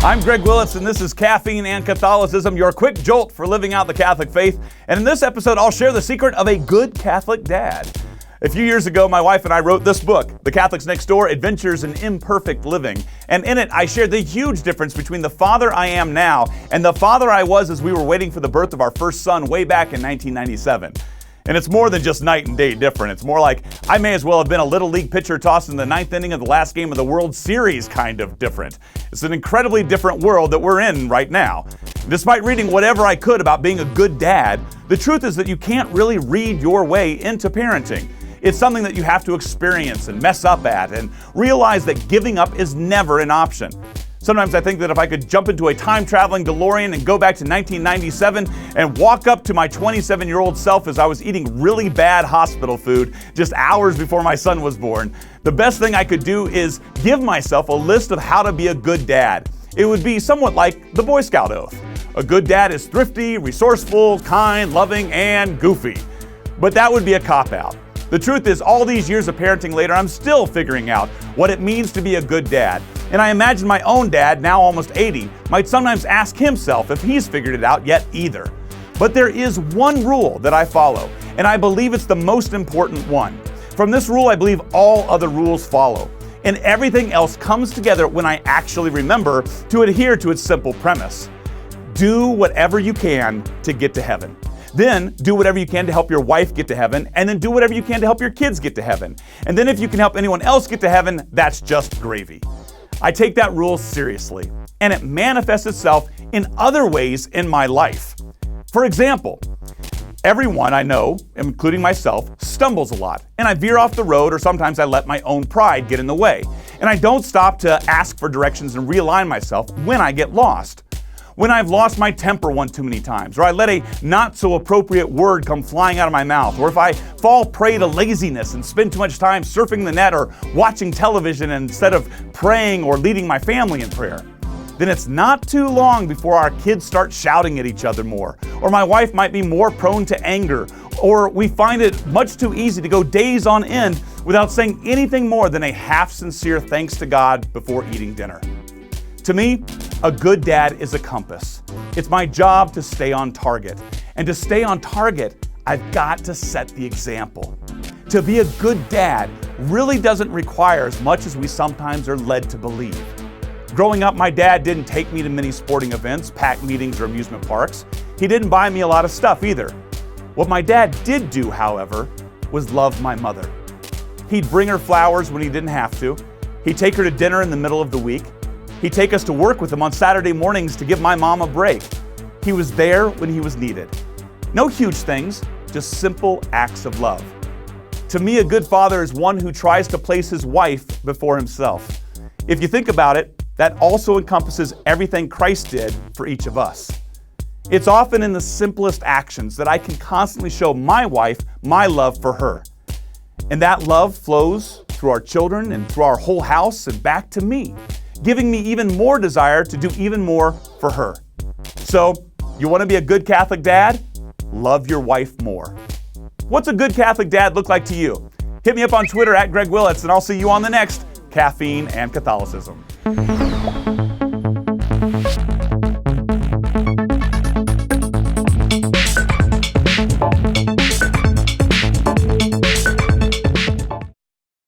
I'm Greg Willits, and this is Caffeine and Catholicism, your quick jolt for living out the Catholic faith. And in this episode, I'll share the secret of a good Catholic dad. A few years ago, my wife and I wrote this book, The Catholics Next Door: Adventures in Imperfect Living. And in it, I shared the huge difference between the father I am now and the father I was as we were waiting for the birth of our first son way back in 1997. And it's more than just night and day different. It's more like I may as well have been a Little League pitcher tossed in the ninth inning of the last game of the World Series kind of different. It's an incredibly different world that we're in right now. Despite reading whatever I could about being a good dad, the truth is that you can't really read your way into parenting. It's something that you have to experience and mess up at and realize that giving up is never an option. Sometimes I think that if I could jump into a time-traveling DeLorean and go back to 1997 and walk up to my 27-year-old self as I was eating really bad hospital food just hours before my son was born, the best thing I could do is give myself a list of how to be a good dad. It would be somewhat like the Boy Scout oath. A good dad is thrifty, resourceful, kind, loving, and goofy. But that would be a cop-out. The truth is, all these years of parenting later, I'm still figuring out what it means to be a good dad. And I imagine my own dad, now almost 80, might sometimes ask himself if he's figured it out yet either. But there is one rule that I follow, and I believe it's the most important one. From this rule, I believe all other rules follow. And everything else comes together when I actually remember to adhere to its simple premise. Do whatever you can to get to heaven. Then do whatever you can to help your wife get to heaven, and then do whatever you can to help your kids get to heaven. And then if you can help anyone else get to heaven, that's just gravy. I take that rule seriously, and it manifests itself in other ways in my life. For example, everyone I know, including myself, stumbles a lot, and I veer off the road, or sometimes I let my own pride get in the way. And I don't stop to ask for directions and realign myself when I get lost. When I've lost my temper one too many times, or I let a not so appropriate word come flying out of my mouth, or if I fall prey to laziness and spend too much time surfing the net or watching television instead of praying or leading my family in prayer, then it's not too long before our kids start shouting at each other more, or my wife might be more prone to anger, or we find it much too easy to go days on end without saying anything more than a half-sincere thanks to God before eating dinner. To me, a good dad is a compass. It's my job to stay on target. And to stay on target, I've got to set the example. To be a good dad really doesn't require as much as we sometimes are led to believe. Growing up, my dad didn't take me to many sporting events, PAC meetings, or amusement parks. He didn't buy me a lot of stuff either. What my dad did do, however, was love my mother. He'd bring her flowers when he didn't have to. He'd take her to dinner in the middle of the week. He'd take us to work with him on Saturday mornings to give my mom a break. He was there when he was needed. No huge things, just simple acts of love. To me, a good father is one who tries to place his wife before himself. If you think about it, that also encompasses everything Christ did for each of us. It's often in the simplest actions that I can constantly show my wife my love for her. And that love flows through our children and through our whole house and back to me, giving me even more desire to do even more for her. So, you want to be a good Catholic dad? Love your wife more. What's a good Catholic dad look like to you? Hit me up on Twitter at Greg Willits, and I'll see you on the next Caffeine and Catholicism.